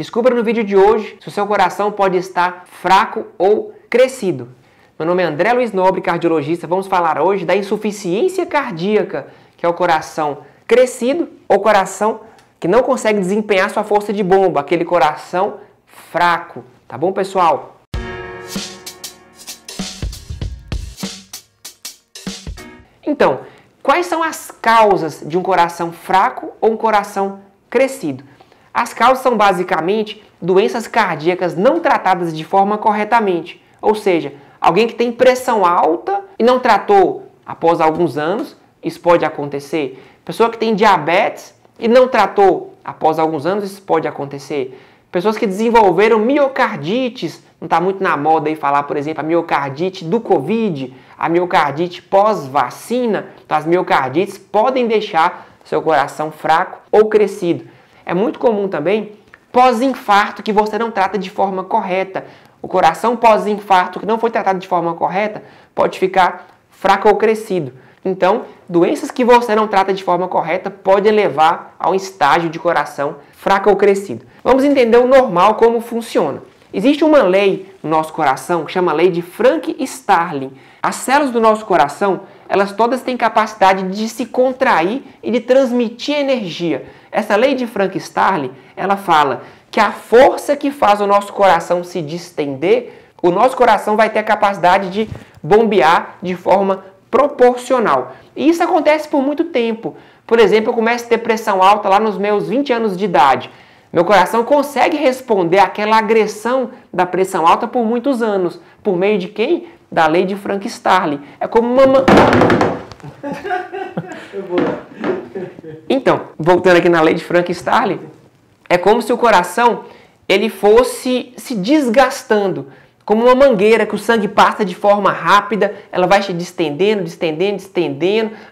Descubra no vídeo de hoje se o seu coração pode estar fraco ou crescido. Meu nome é André Luiz Nobre, cardiologista. Vamos falar hoje da insuficiência cardíaca, que é o coração crescido ou coração que não consegue desempenhar sua força de bomba, aquele coração fraco. Tá bom, pessoal? Então, quais são as causas de um coração fraco ou um coração crescido? As causas são basicamente doenças cardíacas não tratadas de forma corretamente. Ou seja, alguém que tem pressão alta e não tratou após alguns anos, isso pode acontecer. Pessoa que tem diabetes e não tratou após alguns anos, isso pode acontecer. Pessoas que desenvolveram miocardites, não está muito na moda aí falar, por exemplo, a miocardite do Covid, a miocardite pós-vacina. Então, as miocardites podem deixar seu coração fraco ou crescido. É muito comum também pós-infarto que você não trata de forma correta. O coração pós-infarto que não foi tratado de forma correta pode ficar fraco ou crescido. Então, doenças que você não trata de forma correta podem levar a um estágio de coração fraco ou crescido. Vamos entender o normal, como funciona. Existe uma lei no nosso coração que chama lei de Frank-Starling. As células do nosso coração, elas todas têm capacidade de se contrair e de transmitir energia. Essa lei de Frank-Starling, ela fala que a força que faz o nosso coração se distender, o nosso coração vai ter a capacidade de bombear de forma proporcional. E isso acontece por muito tempo. Por exemplo, eu começo a ter pressão alta lá nos meus 20 anos de idade. Meu coração consegue responder àquela agressão da pressão alta por muitos anos. Por meio de quem? Da lei de Frank-Starling. É como uma... Então, voltando aqui na lei de Frank-Starling, é como se o coração ele fosse se desgastando. Como uma mangueira que o sangue passa de forma rápida, ela vai se distendendo,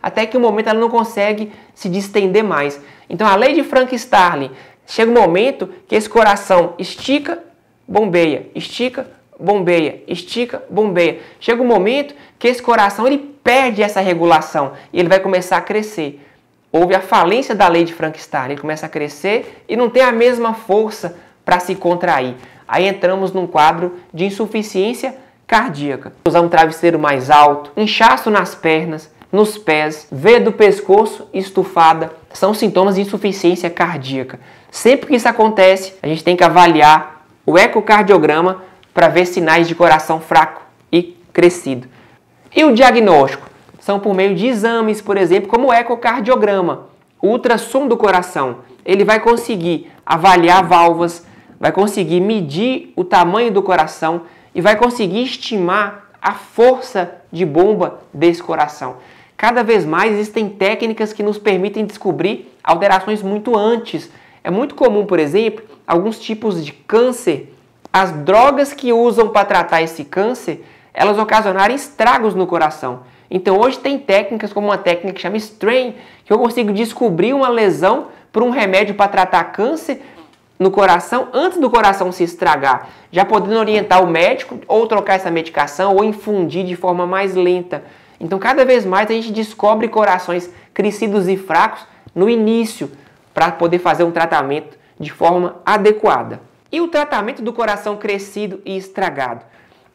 até que um momento ela não consegue se distender mais. Então a lei de Frank-Starling, chega um momento que esse coração estica, bombeia, estica, bombeia, estica, bombeia. Chega um momento que esse coração ele perde essa regulação e ele vai começar a crescer. Houve a falência da lei de Frank-Starling, ele começa a crescer e não tem a mesma força para se contrair. Aí entramos num quadro de insuficiência cardíaca. Usar um travesseiro mais alto, inchaço nas pernas, nos pés, veia do pescoço estufada, são sintomas de insuficiência cardíaca. Sempre que isso acontece, a gente tem que avaliar o ecocardiograma para ver sinais de coração fraco e crescido. E o diagnóstico? São por meio de exames, por exemplo, como o ecocardiograma, o ultrassom do coração. Ele vai conseguir avaliar válvulas, vai conseguir medir o tamanho do coração e vai conseguir estimar a força de bomba desse coração. Cada vez mais existem técnicas que nos permitem descobrir alterações muito antes. É muito comum, por exemplo, alguns tipos de câncer, as drogas que usam para tratar esse câncer, elas ocasionarem estragos no coração. Então hoje tem técnicas como uma técnica que chama Strain, que eu consigo descobrir uma lesão por um remédio para tratar câncer no coração antes do coração se estragar, já podendo orientar o médico ou trocar essa medicação ou infundir de forma mais lenta. Então cada vez mais a gente descobre corações crescidos e fracos no início para poder fazer um tratamento de forma adequada. E o tratamento do coração crescido e estragado?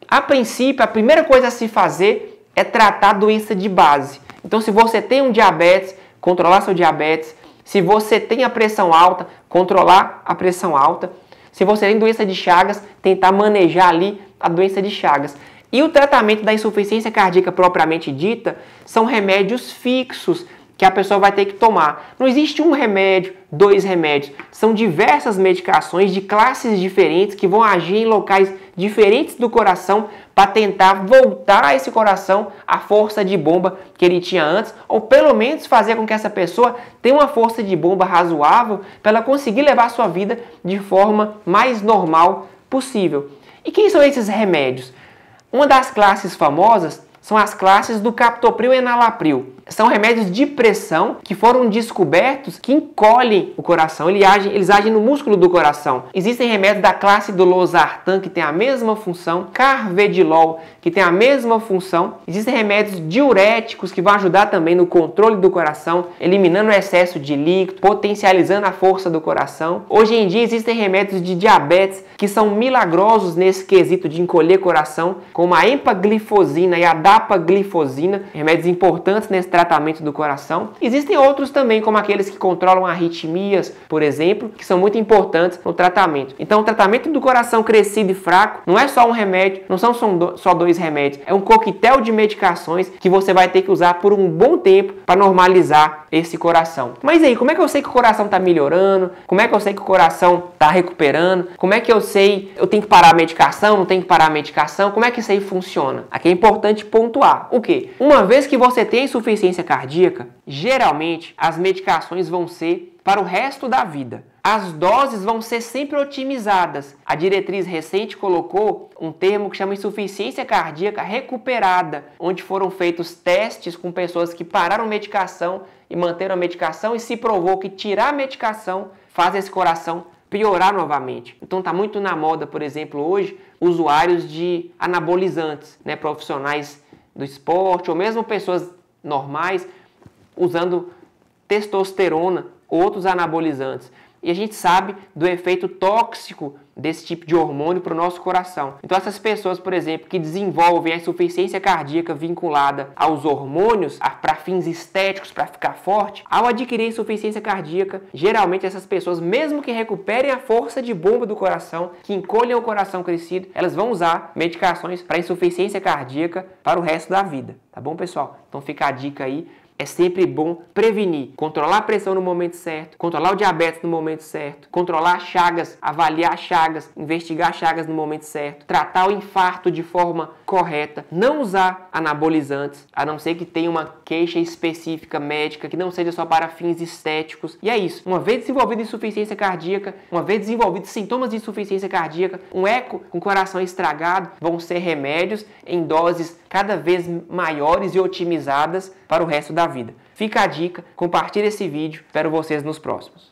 A princípio, a primeira coisa a se fazer é tratar a doença de base. Então se você tem um diabetes, controlar seu diabetes. Se você tem a pressão alta, controlar a pressão alta. Se você tem doença de Chagas, tentar manejar ali a doença de Chagas. E o tratamento da insuficiência cardíaca propriamente dita são remédios fixos que a pessoa vai ter que tomar. Não existe um remédio, dois remédios. São diversas medicações de classes diferentes que vão agir em locais diferentes do coração para tentar voltar esse coração à força de bomba que ele tinha antes, ou pelo menos fazer com que essa pessoa tenha uma força de bomba razoável para ela conseguir levar a sua vida de forma mais normal possível. E quem são esses remédios? Uma das classes famosas são as classes do captopril e enalapril. São remédios de pressão que foram descobertos que encolhem o coração, eles agem no músculo do coração. Existem remédios da classe do losartan que tem a mesma função, carvedilol que tem a mesma função. Existem remédios diuréticos que vão ajudar também no controle do coração, eliminando o excesso de líquido, potencializando a força do coração. Hoje em dia existem remédios de diabetes que são milagrosos nesse quesito de encolher coração, como a empaglifosina e a dapaglifosina, remédios importantes nesse tratamento do coração. Existem outros também, como aqueles que controlam arritmias, por exemplo, que são muito importantes no tratamento. Então, o tratamento do coração crescido e fraco não é só um remédio, não são só dois remédios, é um coquetel de medicações que você vai ter que usar por um bom tempo para normalizar esse coração. Mas aí, como é que eu sei que o coração está melhorando? Como é que eu sei que o coração está recuperando? Como é que eu sei, eu tenho que parar a medicação, não tenho que parar a medicação? Como é que isso aí funciona? Aqui é importante pontuar. O quê? Uma vez que você tem insuficiência cardíaca, geralmente as medicações vão ser para o resto da vida. As doses vão ser sempre otimizadas. A diretriz recente colocou um termo que chama insuficiência cardíaca recuperada, onde foram feitos testes com pessoas que pararam medicação e manteram a medicação e se provou que tirar a medicação faz esse coração piorar novamente. Então está muito na moda, por exemplo, hoje, usuários de anabolizantes, né, profissionais do esporte ou mesmo pessoas normais usando testosterona, outros anabolizantes. E a gente sabe do efeito tóxico desse tipo de hormônio para o nosso coração. Então essas pessoas, por exemplo, que desenvolvem a insuficiência cardíaca vinculada aos hormônios para fins estéticos, para ficar forte, ao adquirir insuficiência cardíaca, geralmente essas pessoas, mesmo que recuperem a força de bomba do coração, que encolham o coração crescido, elas vão usar medicações para insuficiência cardíaca para o resto da vida. Tá bom, pessoal? Então fica a dica aí. É sempre bom prevenir, controlar a pressão no momento certo, controlar o diabetes no momento certo, controlar chagas, avaliar chagas, investigar chagas no momento certo, tratar o infarto de forma correta, não usar anabolizantes, a não ser que tenha uma queixa específica médica, que não seja só para fins estéticos. E é isso. Uma vez desenvolvida insuficiência cardíaca, uma vez desenvolvidos sintomas de insuficiência cardíaca, um eco com coração estragado, vão ser remédios em doses cada vez maiores e otimizadas para o resto da vida. Fica a dica, compartilhe esse vídeo, espero vocês nos próximos.